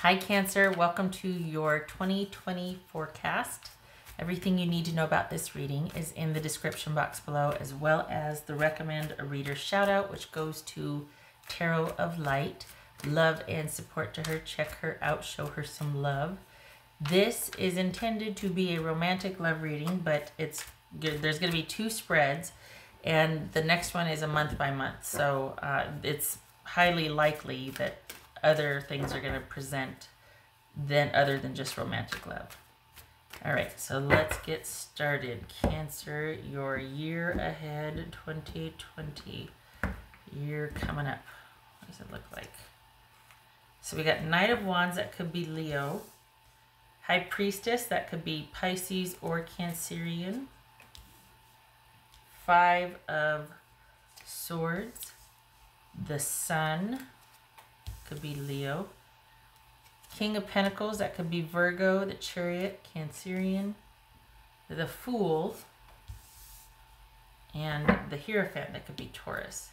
Hi Cancer, welcome to your 2020 forecast. Everything you need to know about this reading is in the description box below, as well as the recommend a reader shout out, which goes to Tarot of Light. Love and support to her. Check her out, show her some love. This is intended to be a romantic love reading, but there's going to be 2 spreads, and the next one is a month by month. So it's highly likely that other things are going to present other than just romantic love. All right, so let's get started. Cancer, your year ahead, 2020, year coming up. What does it look like? So we got Knight of Wands, that could be Leo. High Priestess, that could be Pisces or Cancerian. 5 of Swords. The Sun could be Leo. King of Pentacles, that could be Virgo. The Chariot, Cancerian. The Fool. And the Hierophant, that could be Taurus.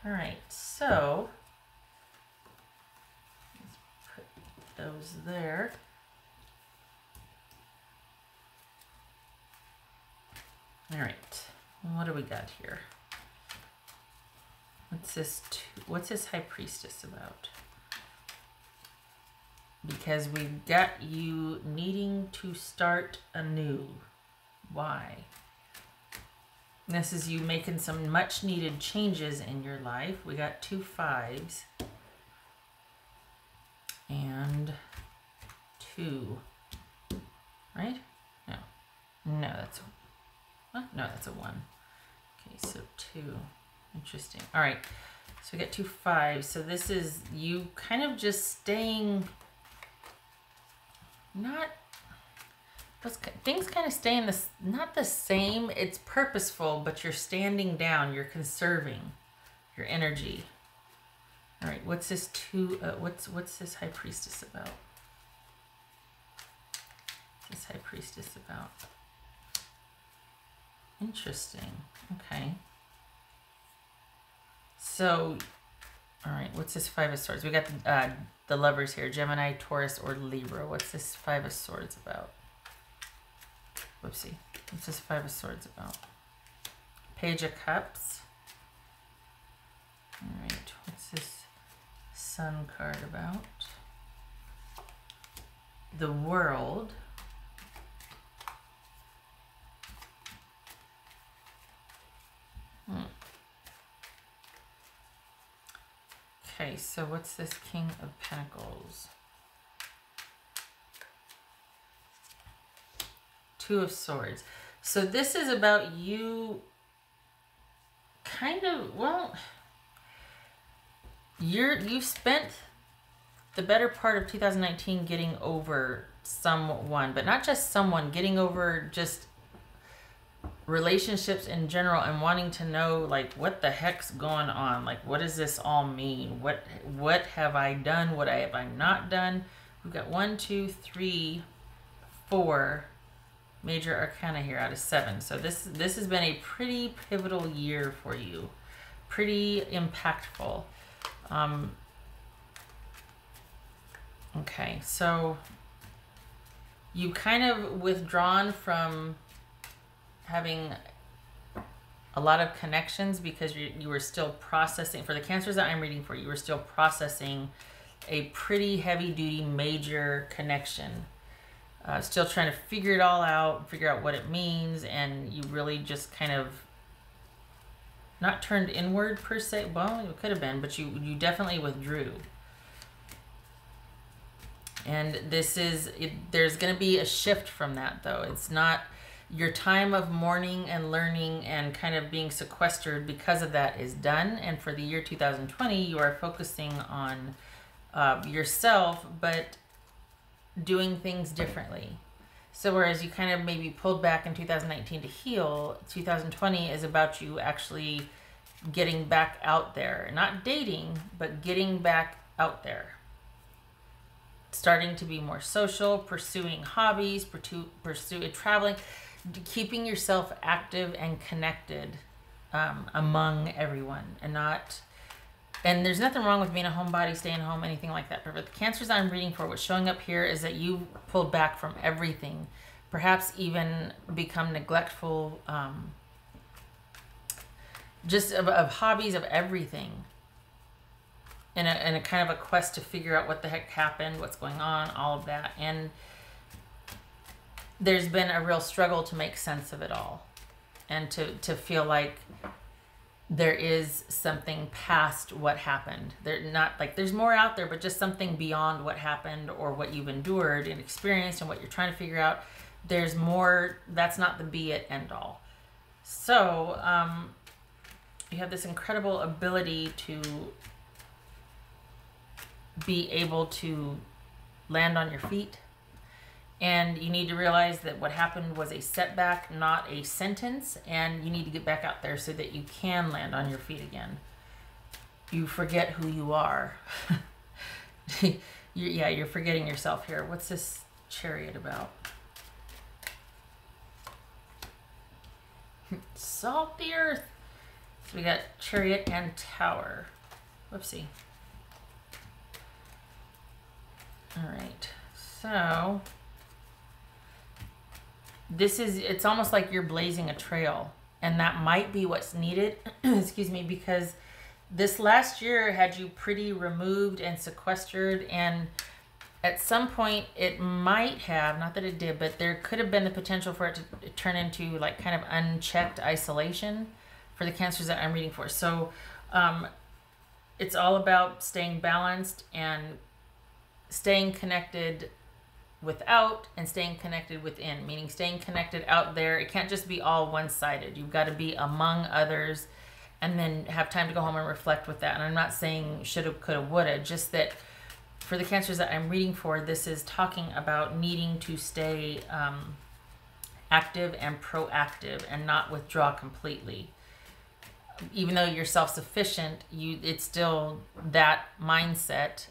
All right, so let's put those there. All right, what do we got here? What's this High Priestess about? Because we've got you needing to start anew. Why? This is you making some much needed changes in your life. We got 2 5s and 2, right? No, that's what? No, that's a 1. Okay, so 2. Interesting. All right, so we got 2 5s. So this is you kind of just staying, things kind of stay in this, not the same. It's purposeful, but you're standing down. You're conserving your energy. All right, what's this what's this High Priestess about? What's this High Priestess about? Interesting. Okay. So, all right, what's this 5 of Swords? We got the lovers here, Gemini, Taurus, or Libra. What's this 5 of Swords about? Whoopsie. What's this 5 of Swords about? Page of Cups. All right, what's this Sun card about? The World. Okay, so what's this King of Pentacles? 2 of Swords. So this is about you kind of, well, you've spent the better part of 2019 getting over someone, but not just someone, getting over just relationships in general and wanting to know, like, what the heck's going on? Like, what does this all mean? What have I done? What have I not done? We've got 1, 2, 3, 4 major arcana here out of 7. So this has been a pretty pivotal year for you, pretty impactful. Okay, so you kind of withdrawn from having a lot of connections because you were still processing. For the Cancers that I'm reading for, you were still processing a pretty heavy-duty major connection. Still trying to figure it all out, figure out what it means, and you really just kind of not turned inward per se. Well, it could have been, but you definitely withdrew. And there's going to be a shift from that, though. It's not your time of mourning and learning and kind of being sequestered because of that is done. And for the year 2020, you are focusing on yourself, but doing things differently. So whereas you kind of maybe pulled back in 2019 to heal, 2020 is about you actually getting back out there. Not dating, but getting back out there. Starting to be more social, pursuing hobbies, pursue traveling, keeping yourself active and connected among everyone, and not And there's nothing wrong with being a homebody, staying home, anything like that. But the cancers I'm reading for, what's showing up here is that you pulled back from everything. Perhaps even become neglectful, just of hobbies, of everything. In a kind of a quest to figure out what the heck happened, what's going on, all of that. And there's been a real struggle to make sense of it all. And to feel like there is something past what happened. There's more out there, but just something beyond what happened or what you've endured and experienced and what you're trying to figure out. There's more. That's not the be it end all. So you have this incredible ability to be able to land on your feet. And you need to realize that what happened was a setback, not a sentence. And you need to get back out there so that you can land on your feet again. You forget who you are. You're forgetting yourself here. What's this Chariot about? Salt the earth. So we got Chariot and Tower. Whoopsie. All right. So it's almost like you're blazing a trail, and that might be what's needed. Excuse me, because this last year had you pretty removed and sequestered, and at some point it might have, not that it did, but there could have been the potential for it to turn into like kind of unchecked isolation for the cancers that I'm reading for. So it's all about staying balanced and staying connected without and staying connected within, meaning staying connected out there. It can't just be all one-sided. You've got to be among others and then have time to go home and reflect with that. And I'm not saying shoulda, coulda, woulda, just that for the cancers that I'm reading for, this is talking about needing to stay active and proactive and not withdraw completely. Even though you're self-sufficient, it's still that mindset.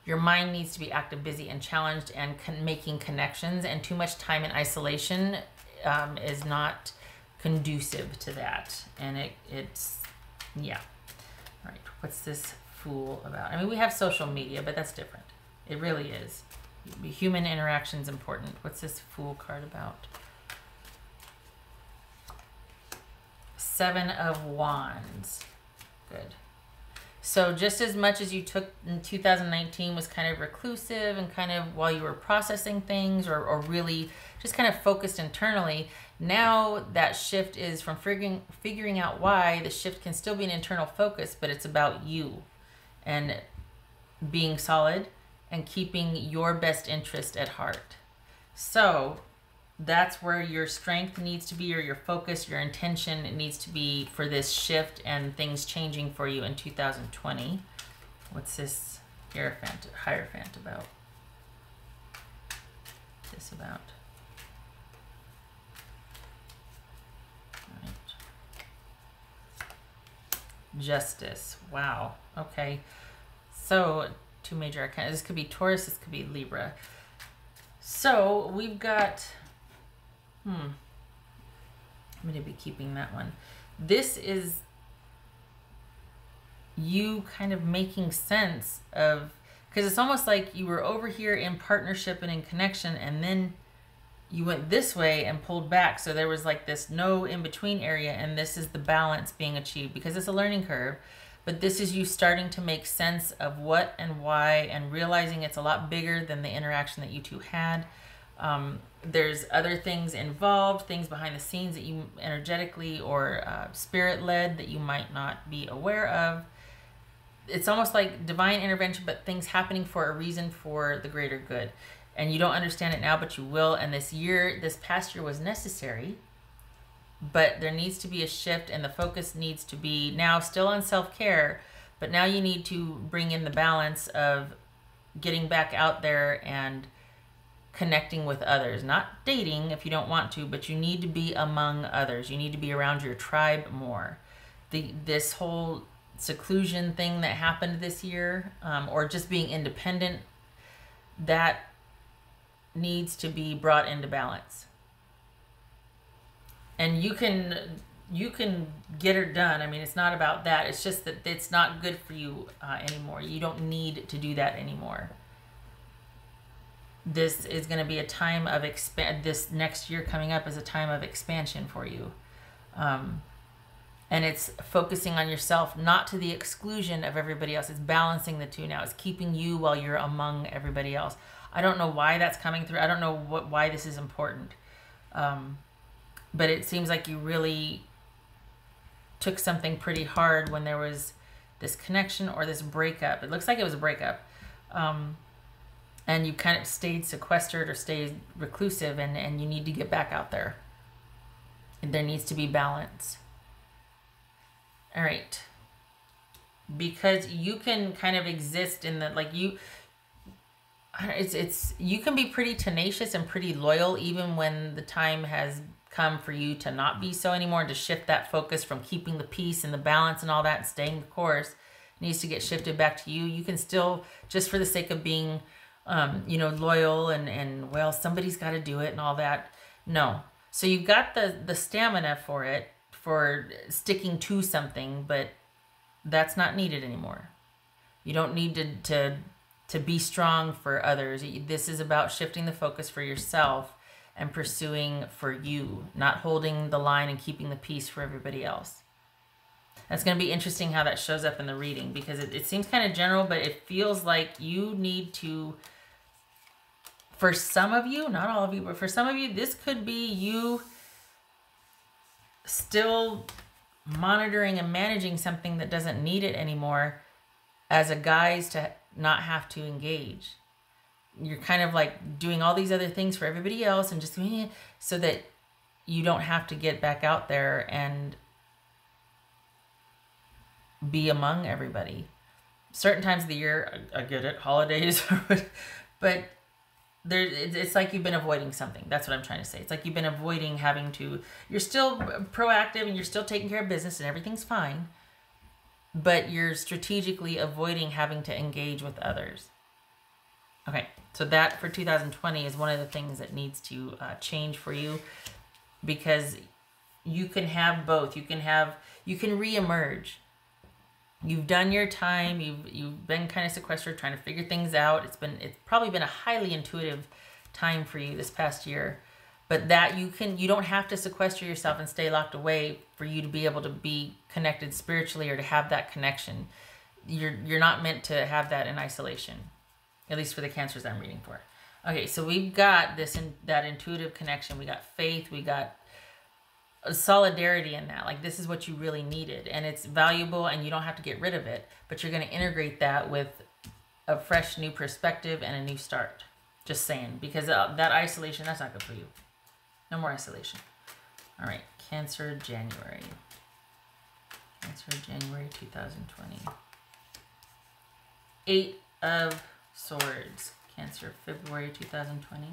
Your mind needs to be active, busy, and challenged and making connections, and too much time in isolation is not conducive to that. And it's yeah. All right, what's this Fool about? I mean, we have social media, but that's different. It really is. Human interaction is important. What's this Fool card about? Seven of Wands. Good. So just as much as you took in 2019 was kind of reclusive and kind of while you were processing things or really just kind of focused internally, now that shift is from figuring out why. The shift can still be an internal focus, but it's about you and being solid and keeping your best interest at heart. So that's where your strength needs to be, or your focus, your intention, it needs to be for this shift and things changing for you in 2020. What's this Hierophant about? What's this about? All right. Justice. Wow. Okay. So two major arcana. This could be Taurus, this could be Libra. So we've got I'm going to be keeping that one. This is you kind of making sense of, because it's almost like you were over here in partnership and in connection, and then you went this way and pulled back. So there was like this no in-between area, and this is the balance being achieved because it's a learning curve. But this is you starting to make sense of what and why and realizing it's a lot bigger than the interaction that you two had. There's other things involved, things behind the scenes that you energetically or spirit-led that you might not be aware of. It's almost like divine intervention, but things happening for a reason, for the greater good. And you don't understand it now, but you will. And this past year was necessary, but there needs to be a shift, and the focus needs to be now still on self-care, but now you need to bring in the balance of getting back out there and connecting with others, not dating if you don't want to, but you need to be among others. You need to be around your tribe more. This whole seclusion thing that happened this year, or just being independent, that needs to be brought into balance. And you can you can get her done. I mean, it's not about that. It's just that it's not good for you anymore. You don't need to do that anymore. This is going to be a time of this next year coming up is a time of expansion for you. And it's focusing on yourself, not to the exclusion of everybody else. It's balancing the two now. It's keeping you while you're among everybody else. I don't know why that's coming through. I don't know why this is important. But it seems like you really took something pretty hard when there was this connection or this breakup. It looks like it was a breakup. And you kind of stayed sequestered or stayed reclusive, and you need to get back out there. And there needs to be balance. All right. Because you can kind of exist in the, like, you can be pretty tenacious and pretty loyal even when the time has come for you to not be so anymore, to shift that focus from keeping the peace and the balance and all that and staying the course. It needs to get shifted back to you. You can still, just for the sake of being loyal and well, somebody's got to do it and all that. No. So you've got the stamina for it, for sticking to something, but that's not needed anymore. You don't need to be strong for others. This is about shifting the focus for yourself and pursuing for you, not holding the line and keeping the peace for everybody else. That's going to be interesting how that shows up in the reading, because it seems kind of general, but it feels like you need to, for some of you, not all of you, but for some of you, this could be you still monitoring and managing something that doesn't need it anymore as a guise to not have to engage. You're kind of like doing all these other things for everybody else and just doing it so that you don't have to get back out there and be among everybody. Certain times of the year, I get it, holidays, but it's like you've been avoiding something. That's what I'm trying to say. It's like you've been avoiding having to, you're still proactive and you're still taking care of business and everything's fine, but you're strategically avoiding having to engage with others. Okay, so that for 2020 is one of the things that needs to change for you, because you can have both. You can reemerge. You've done your time. You've been kind of sequestered, trying to figure things out. It's probably been a highly intuitive time for you this past year, but that you don't have to sequester yourself and stay locked away for you to be able to be connected spiritually or to have that connection. You're not meant to have that in isolation, at least for the Cancers I'm reading for. Okay, so we've got that intuitive connection. We got faith. We got a solidarity in that. Like, this is what you really needed, and it's valuable, and you don't have to get rid of it, but you're going to integrate that with a fresh new perspective and a new start. Just saying, because that isolation, that's not good for you. No more isolation. All right, Cancer January. Cancer January 2020. 8 of Swords. Cancer February 2020.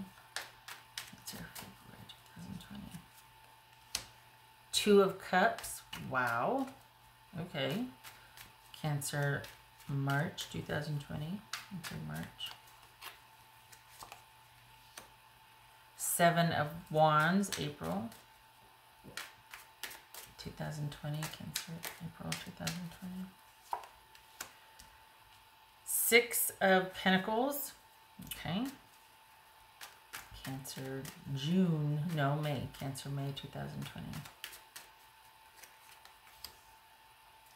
Cancer February 2020. 2 of Cups. Wow. Okay. Cancer March 2020. Cancer March. 7 of Wands, April 2020. Cancer, April 2020. 6 of Pentacles. Okay. Cancer May. Cancer May 2020.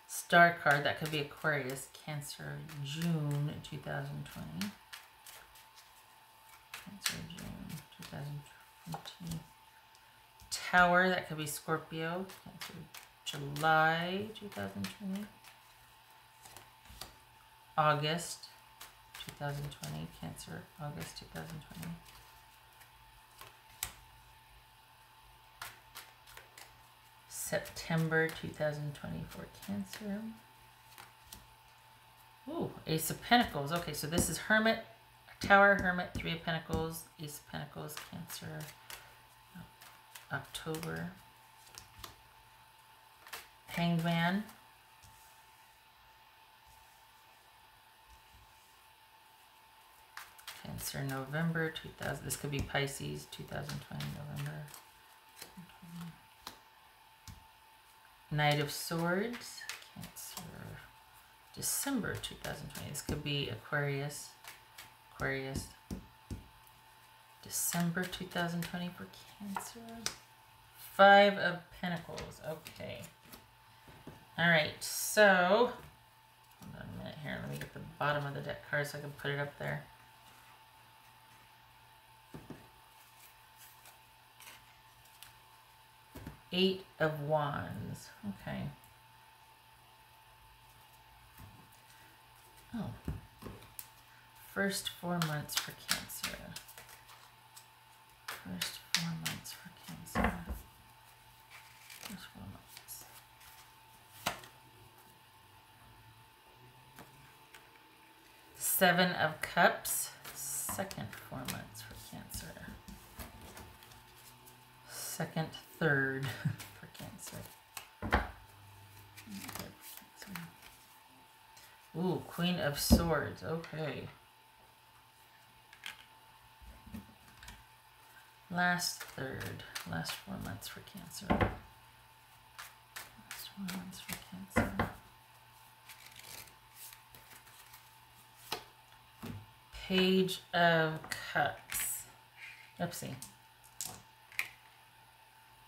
Star card, that could be Aquarius. Cancer June 2020. Cancer June 2020. Tower, that could be Scorpio. Cancer July 2020. August 2020. Cancer August 2020. September 2020 for Cancer. Ooh, Ace of Pentacles. Okay, so this is Hermit, Tower, Hermit, 3 of Pentacles, Ace of Pentacles, Cancer, October. Hanged Man. Cancer, November 2000. This could be Pisces, 2020, November. Knight of Swords, Cancer, December 2020. This could be Aquarius, December 2020 for Cancer. 5 of Pentacles. Okay. All right. So, hold on a minute here. Let me get the bottom of the deck card so I can put it up there. Eight of Wands. Okay. Oh. First 4 months for Cancer. First 4 months for Cancer. First 4 months. Seven of Cups. Second 4 months for Cancer. Second, third for Cancer. Ooh, Queen of Swords. Okay. Last third. Last 4 months for Cancer. Last 4 months for Cancer. Page of Cups. Oopsie.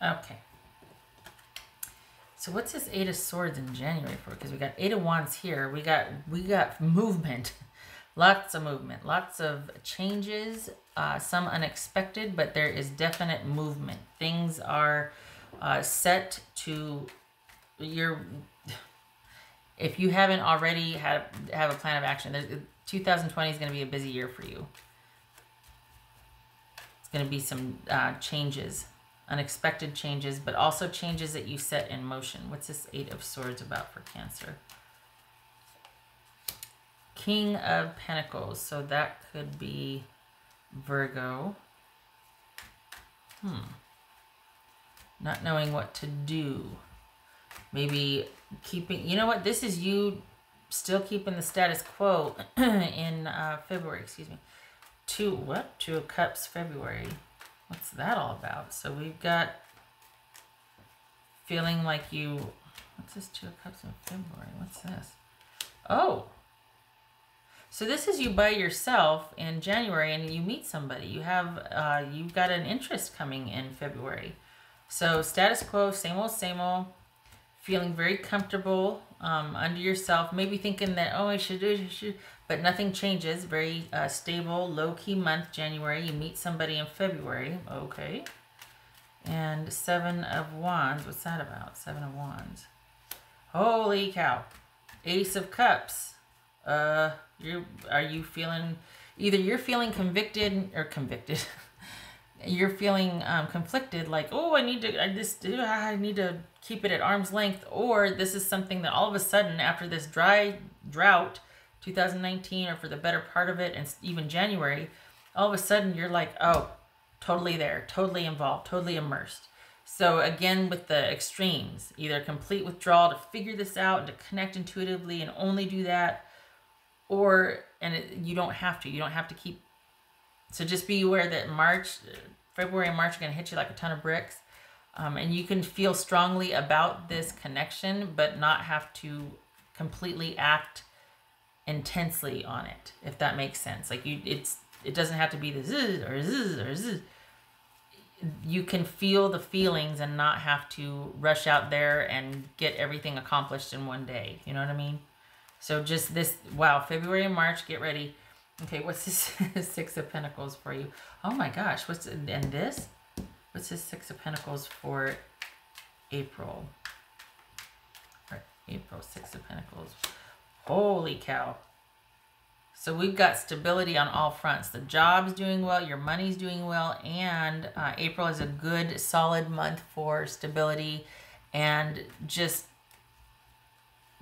Okay. So what's this Eight of Swords in January for? Because we got Eight of Wands here. We got movement. Lots of movement. Lots of changes. Some unexpected, but there is definite movement. Things are set to your... If you haven't already have a plan of action, 2020 is going to be a busy year for you. It's going to be some changes. Unexpected changes, but also changes that you set in motion. What's this Eight of Swords about for Cancer? King of Pentacles. So that could be Virgo. Not knowing what to do. Maybe keeping... You know what? This is you still keeping the status quo in February. Excuse me. Two of Cups, February. What's that all about? So we've got feeling like you... What's this Two of Cups in February? What's this? Oh. So this is you by yourself in January and you meet somebody. You have, you've got an interest coming in February. So status quo, same old, feeling very comfortable under yourself. Maybe thinking that, oh, I should do it, but nothing changes. Very stable, low-key month, January. You meet somebody in February. Okay. And Seven of Wands. What's that about? Seven of Wands. Holy cow. Ace of Cups. Are you feeling... Either you're feeling convicted... You're feeling conflicted, like, oh, I need to keep it at arm's length, or this is something that all of a sudden, after this drought, 2019, or for the better part of it, and even January, all of a sudden you're like, oh, totally there, totally involved, totally immersed. So again, with the extremes, either complete withdrawal to figure this out and to connect intuitively and only do that, or, you don't have to keep. So just be aware that February and March are going to hit you like a ton of bricks. And you can feel strongly about this connection, but not have to completely act intensely on it, if that makes sense. Like it doesn't have to be the zzz or zzz or zzz. You can feel the feelings and not have to rush out there and get everything accomplished in one day. You know what I mean? So just this, wow, February and March, get ready. Okay, what's this Six of Pentacles for you? Oh my gosh, what's this? What's this Six of Pentacles for April? April, Six of Pentacles. Holy cow. So we've got stability on all fronts. The job's doing well, your money's doing well, and April is a good, solid month for stability and just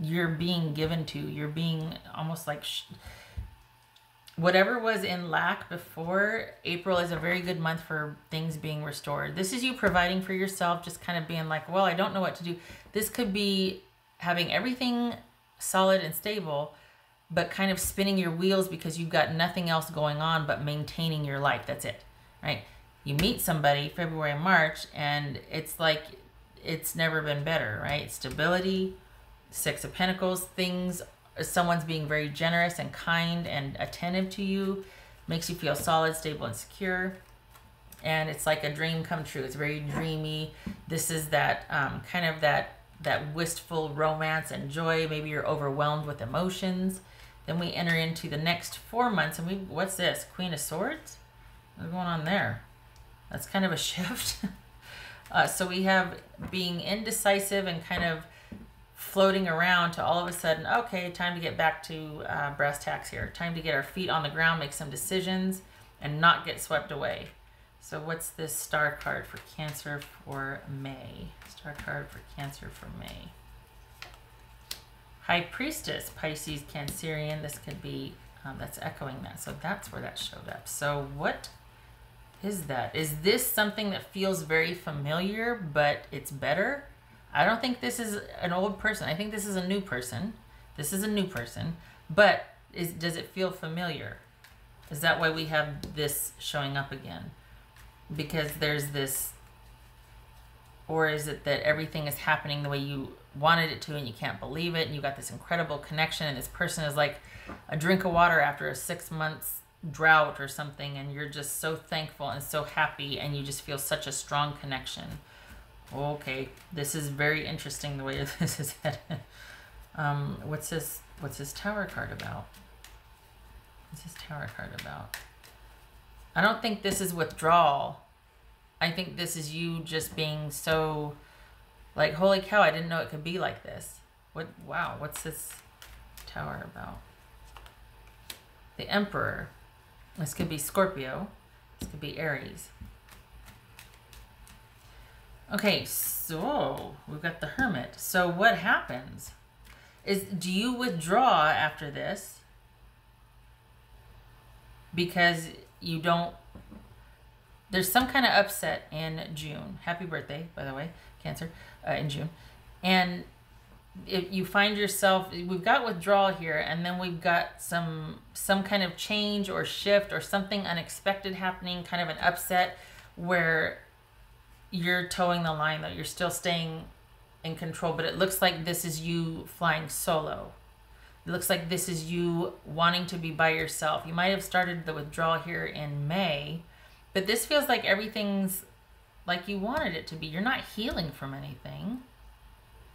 you're being given to. You're being almost like... Whatever was in lack before, April is a very good month for things being restored. This is you providing for yourself, just kind of being like, well, I don't know what to do. This could be having everything solid and stable, but kind of spinning your wheels because you've got nothing else going on but maintaining your life. That's it, right? You meet somebody February and March, and it's like it's never been better, right? Stability, Six of Pentacles, things, someone's being very generous and kind and attentive to you, makes you feel solid, stable, and secure. And it's like a dream come true. It's very dreamy. This is that kind of that wistful romance and joy. Maybe you're overwhelmed with emotions. Then we enter into the next 4 months, and what's this? Queen of Swords? What's going on there? That's kind of a shift. So we have being indecisive and kind of floating around to all of a sudden, okay, time to get back to brass tacks here. Time to get our feet on the ground, make some decisions, and not get swept away. So what's this star card for Cancer for May? Star card for Cancer for May. High Priestess, Pisces, Cancerian. This could be, that's echoing that. So that's where that showed up. So what is that? Is this something that feels very familiar, but it's better? I don't think this is an old person. I think this is a new person. This is a new person. But does it feel familiar? Is that why we have this showing up again? Because there's this, or is it that everything is happening the way you wanted it to and you can't believe it, and you got this incredible connection, and this person is like a drink of water after a 6 months drought or something, and you're just so thankful and so happy, and you just feel such a strong connection. Okay, this is very interesting the way this is headed. What's this Tower card about? What's this Tower card about? I don't think this is withdrawal. I think this is you just being so like, holy cow, I didn't know it could be like this. Wow, what's this Tower about? The Emperor. This could be Scorpio. This could be Aries. Okay, so we've got the Hermit. So what happens? Do you withdraw after this? Because you don't, there's some kind of upset in June. Happy birthday, by the way, Cancer, in June. And if you find yourself, we've got withdrawal here, and then we've got some kind of change or shift or something unexpected happening, kind of an upset where you're towing the line, though. You're still staying in control, but it looks like this is you flying solo. It looks like this is you wanting to be by yourself. You might have started the withdrawal here in May, but this feels like everything's like you wanted it to be. You're not healing from anything.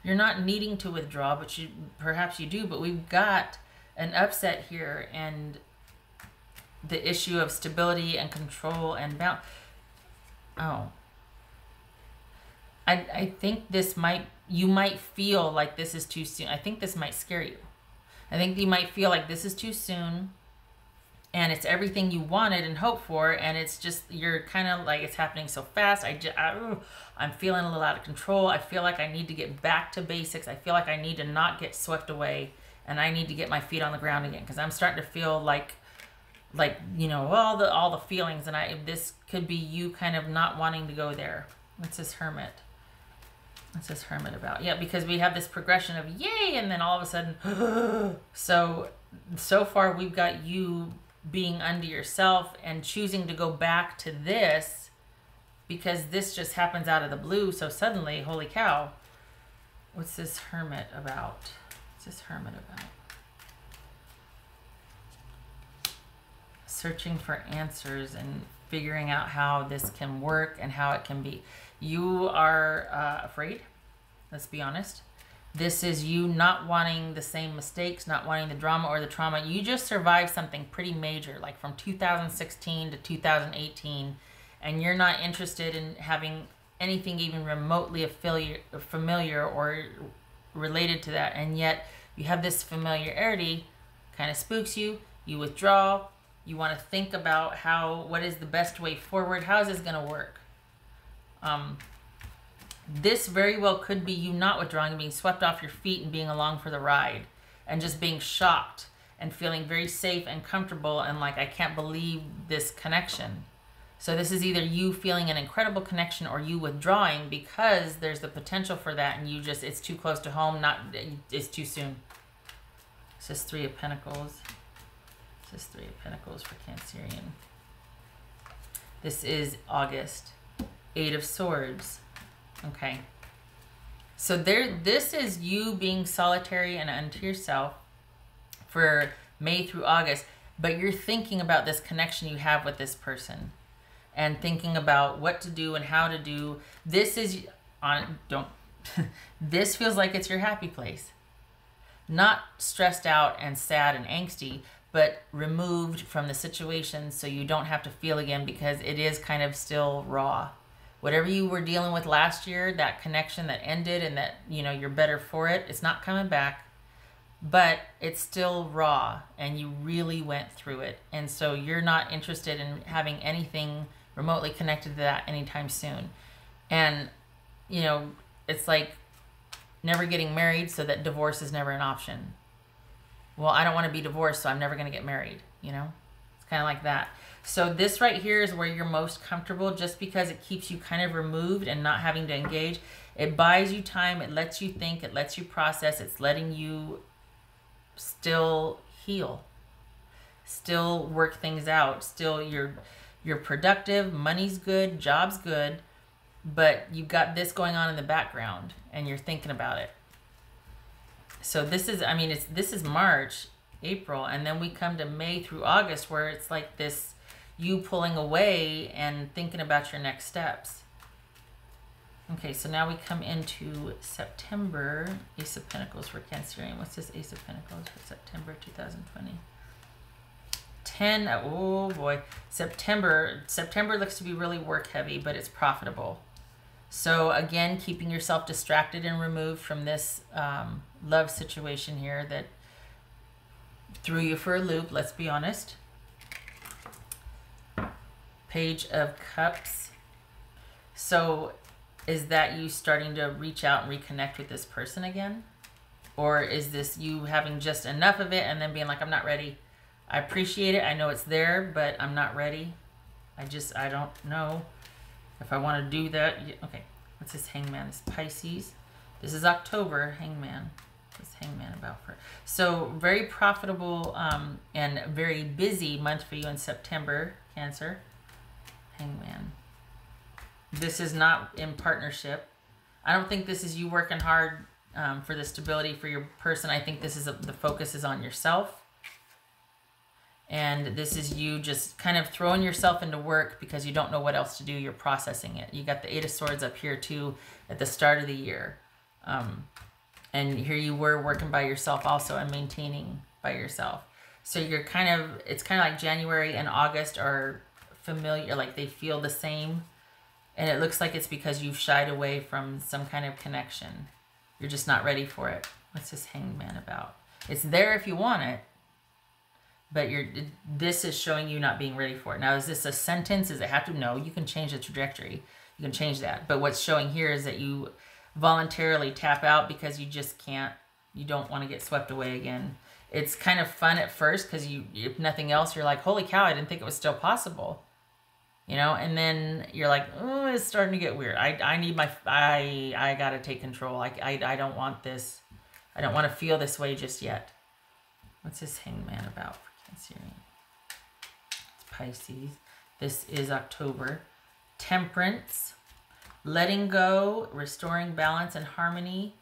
You're not needing to withdraw, but perhaps you do, but we've got an upset here, and the issue of stability and control and balance. Oh. I think you might feel like this is too soon. I think this might scare you. I think you might feel like this is too soon, and it's everything you wanted and hoped for, and it's just, you're kind of like, it's happening so fast. I'm feeling a little out of control. I feel like I need to get back to basics. I feel like I need to not get swept away, and I need to get my feet on the ground again, because I'm starting to feel like, you know, all the feelings, and this could be you kind of not wanting to go there. What's this Hermit? What's this Hermit about? Yeah, because we have this progression of yay, and then all of a sudden, so far we've got you being unto yourself and choosing to go back to this because this just happens out of the blue. So suddenly, holy cow, what's this Hermit about? What's this Hermit about? Searching for answers and figuring out how this can work and how it can be. You are afraid, let's be honest. This is you not wanting the same mistakes, not wanting the drama or the trauma. You just survived something pretty major, like from 2016 to 2018, and you're not interested in having anything even remotely familiar or related to that, and yet you have this familiarity, kind of spooks you, you withdraw, you want to think about what is the best way forward, how is this going to work? This very well could be you not withdrawing and being swept off your feet and being along for the ride and just being shocked and feeling very safe and comfortable and like, I can't believe this connection. So this is either you feeling an incredible connection or you withdrawing because there's the potential for that, and it's too close to home, it's too soon. This is Three of Pentacles. This is Three of Pentacles for Cancerian. This is August. Eight of Swords. Okay. So this is you being solitary and unto yourself for May through August, but you're thinking about this connection you have with this person and thinking about what to do and how to do. This is on, don't, this feels like it's your happy place. Not stressed out and sad and angsty, but removed from the situation so you don't have to feel again, because it is kind of still raw. Whatever you were dealing with last year, that connection that ended and that, you know, you're better for it, it's not coming back, but it's still raw and you really went through it. And so you're not interested in having anything remotely connected to that anytime soon. And, you know, it's like never getting married, so that divorce is never an option. Well, I don't want to be divorced, so I'm never going to get married, you know? It's kind of like that. So this right here is where you're most comfortable, just because it keeps you kind of removed and not having to engage. It buys you time. It lets you think. It lets you process. It's letting you still heal, still work things out. Still, you're productive. Money's good. Job's good. But you've got this going on in the background and you're thinking about it. So this is, I mean, this is March, April, and then we come to May through August, where it's like this, you pulling away and thinking about your next steps. Okay, so now we come into September. Ace of Pentacles for Cancerian. What's this Ace of Pentacles for September 2020? 10, oh boy. September looks to be really work heavy, but it's profitable. So again, keeping yourself distracted and removed from this love situation here that threw you for a loop, let's be honest. Page of Cups. So is that you starting to reach out and reconnect with this person again? Or is this you having just enough of it and then being like, I'm not ready. I appreciate it. I know it's there, but I'm not ready. I don't know if I want to do that. Okay, what's this Hangman? This Pisces. This is October, Hangman. What's Hangman about for? So very profitable and very busy month for you in September, Cancer. Hangman. This is not in partnership. I don't think this is you working hard for the stability for your person. I think this is the focus is on yourself. And this is you just kind of throwing yourself into work because you don't know what else to do. You're processing it. You got the Eight of Swords up here too at the start of the year. And here you were working by yourself also and maintaining by yourself. So you're kind of, it's kind of like January and August are familiar, like they feel the same. And it looks like it's because you've shied away from some kind of connection. You're just not ready for it. What's this Hangman about? It's there if you want it. But this is showing you not being ready for it. Now, is this a sentence? Does it have to? No, you can change the trajectory. You can change that. But what's showing here is that you voluntarily tap out because you just can't, you don't want to get swept away again. It's kind of fun at first because you, if nothing else, you're like, holy cow, I didn't think it was still possible. You know, and then you're like, oh, it's starting to get weird. I need my, I got to take control. I don't want this. I don't want to feel this way just yet. What's this Hangman about? Cancerian. It's Pisces. This is October. Temperance, letting go, restoring balance and harmony.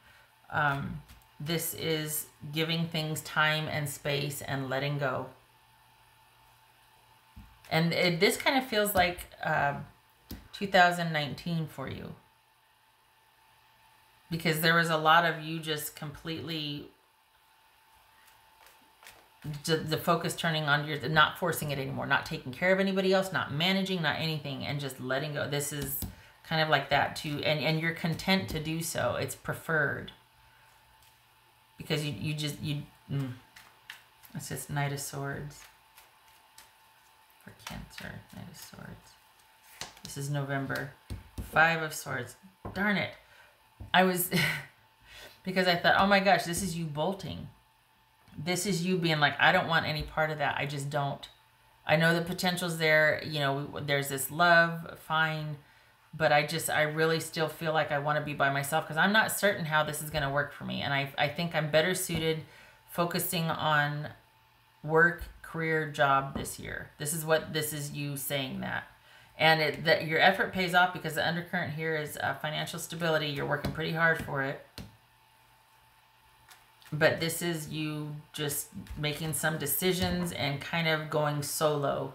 This is giving things time and space and letting go. And this kind of feels like 2019 for you. Because there was a lot of you just completely, the focus turning on your, not forcing it anymore, not taking care of anybody else, not managing, not anything, and just letting go. This is kind of like that too. And you're content to do so. It's preferred. Because it's just Knight of Swords. For Cancer, Knight of Swords. This is November. Five of Swords. Darn it. I was, because I thought, oh my gosh, this is you bolting. This is you being like, I don't want any part of that. I just don't. I know the potential's there. You know, there's this love, fine. But I really still feel like I want to be by myself because I'm not certain how this is going to work for me. And I think I'm better suited focusing on work, career, job this year. This is you saying that. And that your effort pays off, because the undercurrent here is financial stability. You're working pretty hard for it. But this is you just making some decisions and kind of going solo.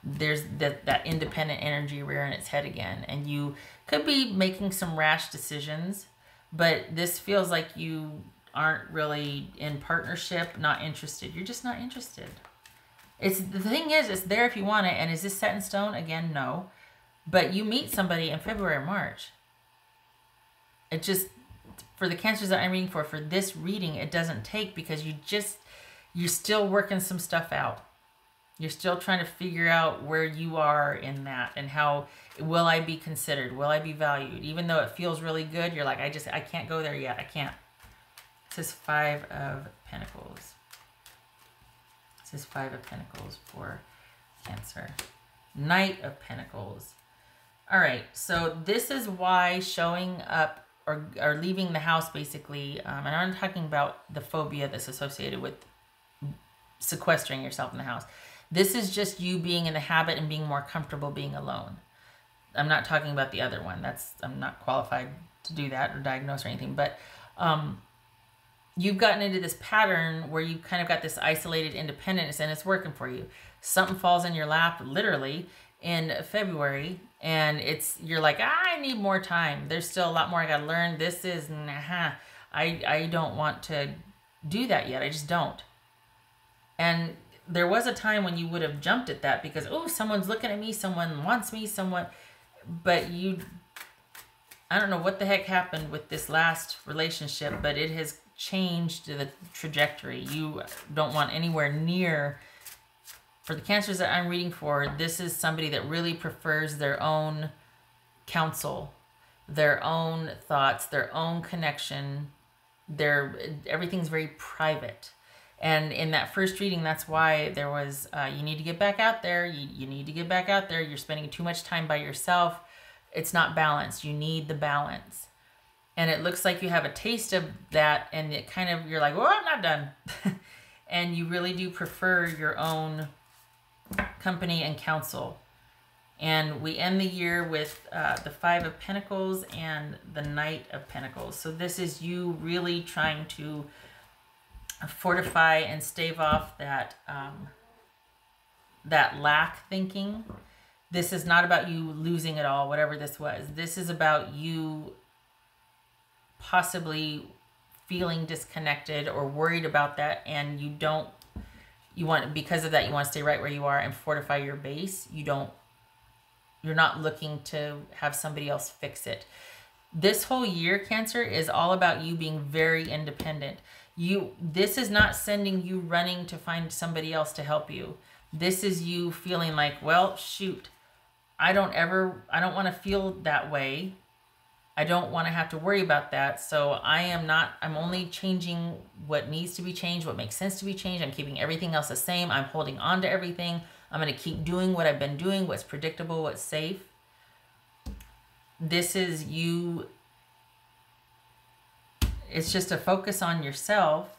There's that independent energy rearing its head again. And you could be making some rash decisions. But this feels like you aren't really in partnership, not interested. You're just not interested. The thing is, it's there if you want it. And is this set in stone? Again, no. But you meet somebody in February or March. It just, for the cancers that I'm reading for this reading, it doesn't take, because you're still working some stuff out. You're still trying to figure out where you are in that, and how will I be considered? Will I be valued? Even though it feels really good, you're like, I can't go there yet. I can't. It says 5 of Pentacles. This is 5 of Pentacles for Cancer. Knight of Pentacles. All right, so this is why showing up or leaving the house, basically, and I'm talking about the phobia that's associated with sequestering yourself in the house. This is just you being in the habit and being more comfortable being alone. I'm not talking about the other one. I'm not qualified to do that or diagnose or anything, but you've gotten into this pattern where you kind of got this isolated independence, and it's working for you. Something falls in your lap, literally, in February, and you're like, I need more time. There's still a lot more I got to learn. This is, I don't want to do that yet. I just don't. And there was a time when you would have jumped at that because, oh, someone's looking at me, someone wants me, but I don't know what the heck happened with this last relationship, but it has changed the trajectory. You don't want anywhere near. For the cancers that I'm reading for, this is somebody that really prefers their own counsel, their own thoughts, their own connection. Everything's very private. And in that first reading, that's why there was, you need to get back out there. You need to get back out there. You're spending too much time by yourself. It's not balanced. You need the balance. And it looks like you have a taste of that, and it kind of, you're like, well, I'm not done. And you really do prefer your own company and counsel. And we end the year with the 5 of Pentacles and the Knight of Pentacles. So this is you really trying to fortify and stave off that lack thinking. This is not about you losing it all, whatever this was. This is about you possibly feeling disconnected or worried about that, and because of that, you want to stay right where you are and fortify your base. You're not looking to have somebody else fix it. This whole year, Cancer, is all about you being very independent. This is not sending you running to find somebody else to help you. This is you feeling like, well, shoot, I don't want to feel that way. I don't want to have to worry about that. So I'm only changing what needs to be changed, what makes sense to be changed. I'm keeping everything else the same. I'm holding on to everything. I'm going to keep doing what I've been doing, what's predictable, what's safe. This is you. It's just a focus on yourself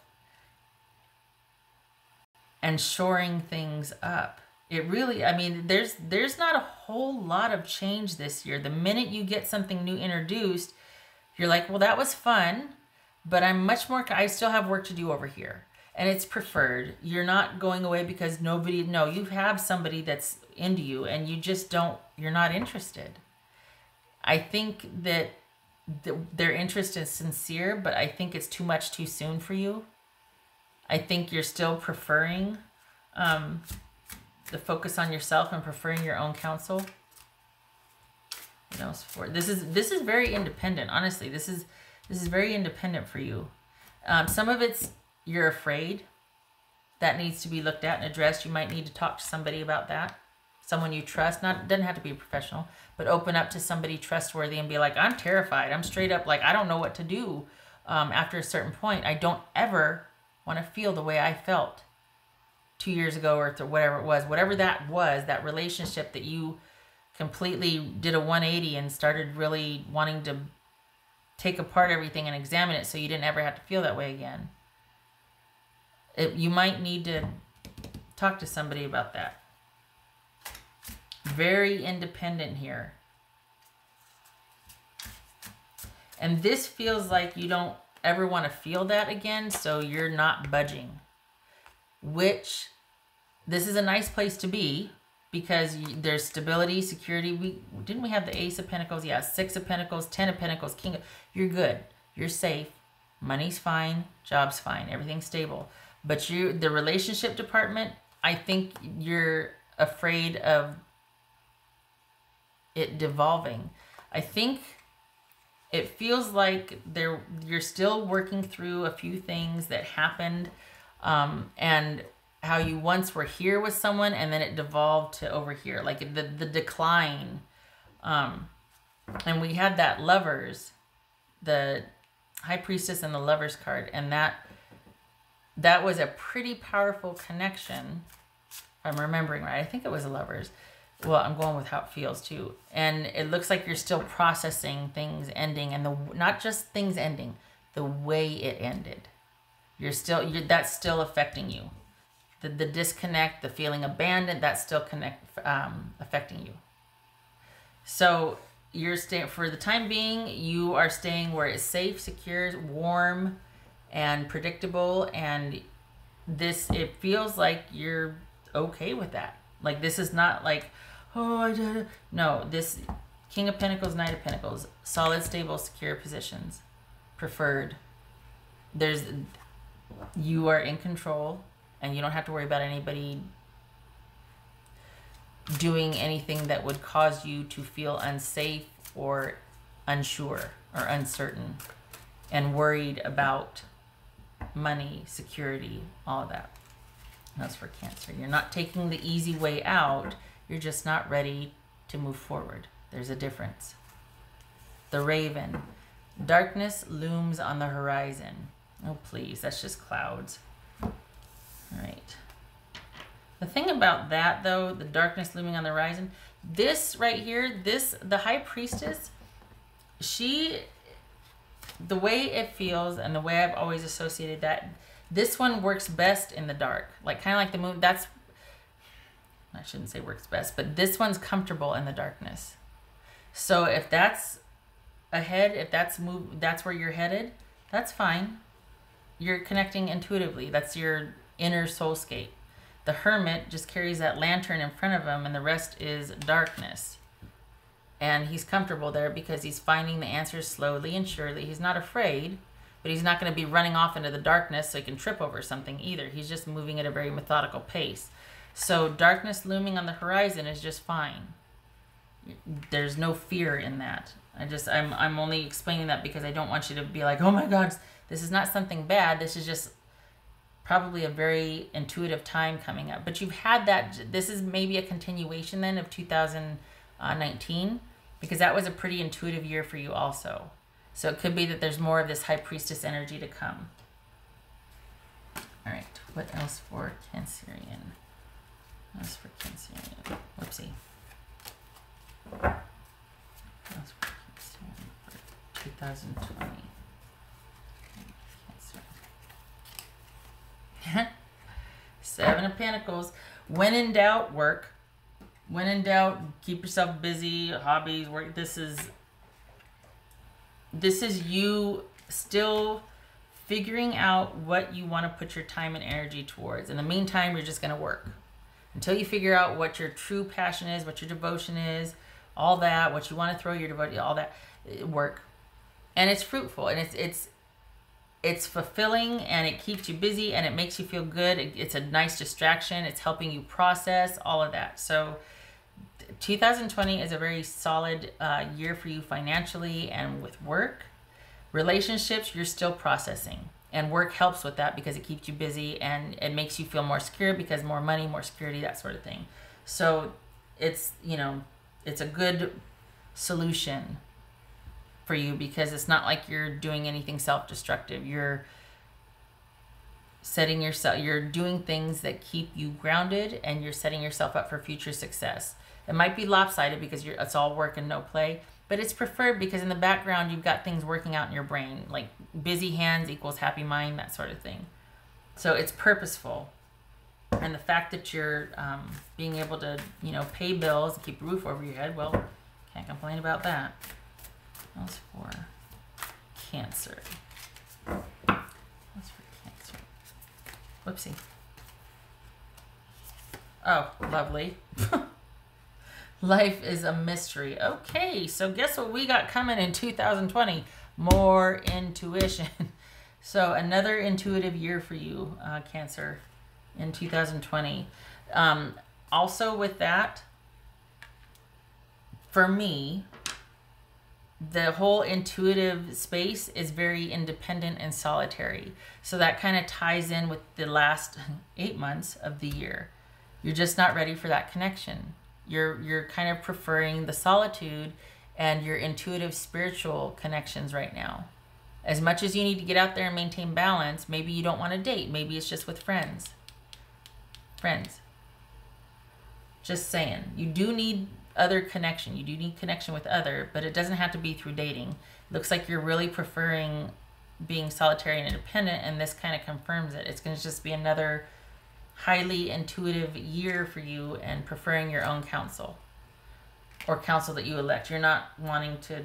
and shoring things up. It really, there's not a whole lot of change this year. The minute you get something new introduced, you're like, well, that was fun, but I still have work to do over here. And it's preferred. You're not going away because you have somebody that's into you and you're not interested. I think that their interest is sincere, but I think it's too much too soon for you. I think you're still preferring the focus on yourself and preferring your own counsel. What else for? This is very independent. Honestly, this is very independent for you. Some of it's you're afraid. That needs to be looked at and addressed. You might need to talk to somebody about that. Someone you trust. Doesn't have to be a professional, but open up to somebody trustworthy and be like, I'm terrified. I'm straight up like, I don't know what to do after a certain point. I don't ever want to feel the way I felt 2 years ago or whatever that was, that relationship that you completely did a 180 and started really wanting to take apart everything and examine it so you didn't ever have to feel that way again. You might need to talk to somebody about that. Very independent here. And this feels like you don't ever want to feel that again, so you're not budging. Which, this is a nice place to be because there's stability, security. Didn't we have the Ace of Pentacles? Yeah, 6 of Pentacles, 10 of Pentacles, King of... You're good. You're safe. Money's fine. Job's fine. Everything's stable. But the relationship department, I think you're afraid of it devolving. I think it feels like you're still working through a few things that happened, and how you once were here with someone and then it devolved to over here, like the decline. And we had that Lovers, the High Priestess and the Lovers card, and that was a pretty powerful connection, if I'm remembering right. I think it was a Lovers. Well, I'm going with how it feels too. And it looks like you're still processing things ending, and not just things ending, the way it ended. That's still affecting you. The disconnect, the feeling abandoned, that's still affecting you. So you're staying, for the time being, you are staying where it's safe, secure, warm, and predictable. And it feels like you're okay with that. Like, this is not like, oh, I did it. No, this King of Pentacles, Knight of Pentacles, solid, stable, secure positions, preferred. You are in control, and you don't have to worry about anybody doing anything that would cause you to feel unsafe or unsure or uncertain and worried about money, security, all of that. That's for Cancer. You're not taking the easy way out. You're just not ready to move forward. There's a difference. The Raven. Darkness looms on the horizon. Oh, please. That's just clouds. All right. The thing about that, though, the darkness looming on the horizon, this right here, the High Priestess, the way it feels and the way I've always associated that, this one works best in the dark. Like, kind of like the moon. I shouldn't say works best, but this one's comfortable in the darkness. So if that's ahead, if that's where you're headed, that's fine. You're connecting intuitively. That's your inner soulscape. The Hermit just carries that lantern in front of him, and the rest is darkness. And he's comfortable there because he's finding the answers slowly and surely. He's not afraid, but he's not going to be running off into the darkness so he can trip over something either. He's just moving at a very methodical pace. So darkness looming on the horizon is just fine. There's no fear in that. I'm only explaining that because I don't want you to be like, oh my God, this is not something bad. This is just probably a very intuitive time coming up. But you've had that. This is maybe a continuation then of 2019, because that was a pretty intuitive year for you also. So it could be that there's more of this High Priestess energy to come. All right, what else for Cancerian? What else for Cancerian? Whoopsie. What else for Cancerian for 2020? Cancer. 7 of Pentacles. When in doubt, work. When in doubt, keep yourself busy. Hobbies, work. This is you still figuring out what you want to put your time and energy towards. In the meantime, you're just going to work until you figure out what your true passion is, what your devotion is, all that, what you want to throw your devotion, all that, work. And it's fruitful, and it's fulfilling, and it keeps you busy, and it makes you feel good. It's a nice distraction. It's helping you process all of that. So 2020 is a very solid year for you financially and with work. Relationships, you're still processing, and work helps with that because it keeps you busy and it makes you feel more secure because more money, more security, that sort of thing. So it's a good solution for you because it's not like you're doing anything self-destructive. You're doing things that keep you grounded, and you're setting yourself up for future success. It might be lopsided because it's all work and no play, but it's preferred because in the background you've got things working out in your brain, like busy hands equals happy mind, that sort of thing. So it's purposeful. All And the fact that you're being able to, you know, pay bills and keep a roof over your head, well, can't complain about that. That's for Cancer. That's for Cancer. Whoopsie. Oh, lovely. Life is a mystery. Okay, so guess what we got coming in 2020? More intuition. So another intuitive year for you, Cancer, in 2020. Also with that, for me, the whole intuitive space is very independent and solitary. So that kind of ties in with the last 8 months of the year. You're just not ready for that connection. You're kind of preferring the solitude and your intuitive spiritual connections right now. As much as you need to get out there and maintain balance, maybe you don't want to date. Maybe it's just with friends. Friends. Just saying. You do need other connection. You do need connection with other, but it doesn't have to be through dating. It looks like you're really preferring being solitary and independent, and this kind of confirms it. It's going to just be another highly intuitive year for you and preferring your own counsel or counsel that you elect. You're not wanting to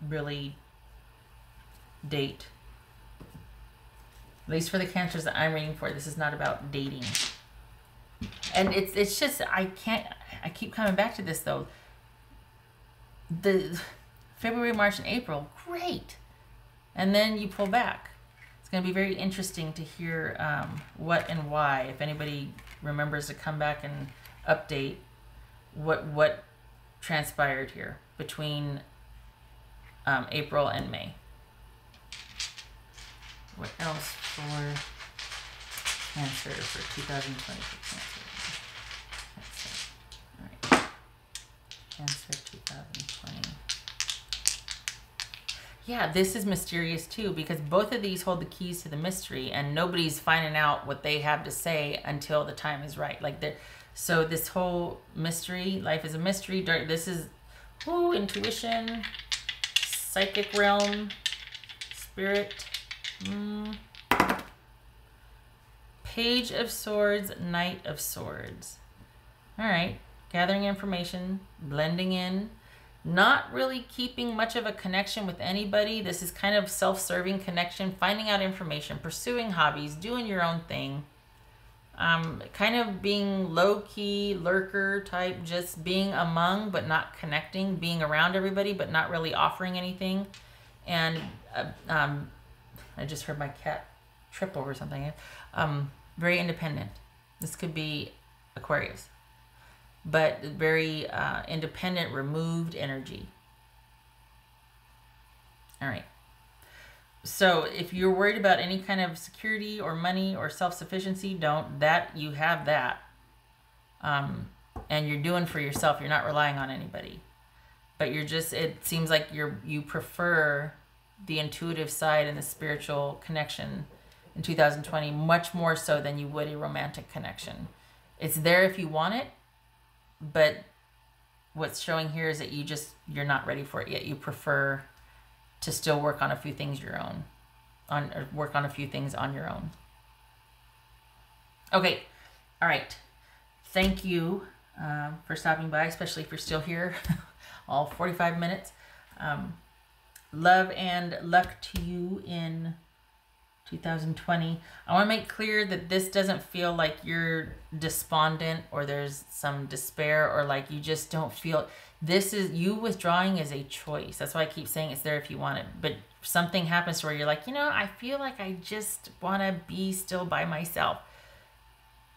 really date. At least for the Cancers that I'm reading for, this is not about dating. And it's just, I keep coming back to this though. The February, March, and April, great. And then you pull back. It's going to be very interesting to hear what and why. If anybody remembers to come back and update what transpired here between April and May. What else for Cancer for 2020 for Cancer? All right. Cancer 2020. Yeah, this is mysterious too, because both of these hold the keys to the mystery, and nobody's finding out what they have to say until the time is right. So this whole mystery, life is a mystery. This is intuition, psychic realm, spirit. Page of Swords, Knight of Swords. All right, gathering information, blending in, not really keeping much of a connection with anybody. This is kind of self-serving connection, finding out information, pursuing hobbies, doing your own thing. Kind of being low-key, lurker type, just being among but not connecting, being around everybody but not really offering anything. And I just heard my cat trip over something. Very independent. This could be Aquarius, but very independent, removed energy. All right. So if you're worried about any kind of security or money or self-sufficiency, don't. You have that. And you're doing for yourself. You're not relying on anybody. But it seems like you prefer the intuitive side and the spiritual connection in 2020 much more so than you would a romantic connection. It's there if you want it, but what's showing here is that you're not ready for it yet. You prefer to still work on a few things work on a few things on your own. Okay. All right. Thank you for stopping by, especially if you're still here all 45 minutes. Love and luck to you in 2020. I want to make clear that this doesn't feel like you're despondent or there's some despair or like you just don't feel. This is you withdrawing is a choice. That's why I keep saying it's there if you want it. But something happens to where you're like, I feel like I just want to be still by myself.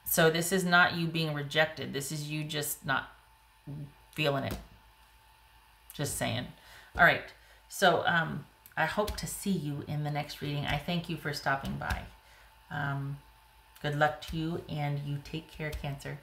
So this is not you being rejected. This is you just not feeling it. Just saying. All right. So I hope to see you in the next reading. I thank you for stopping by. Good luck to you, and you take care, Cancer.